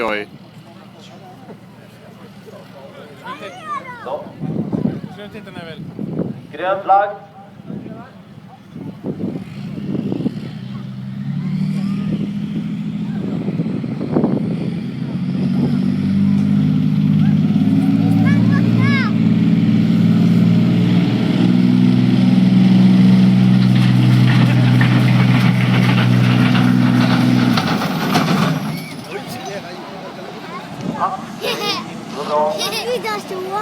Oj. Så. Slut inte Neville. Grön flagg. Ja, det var bra.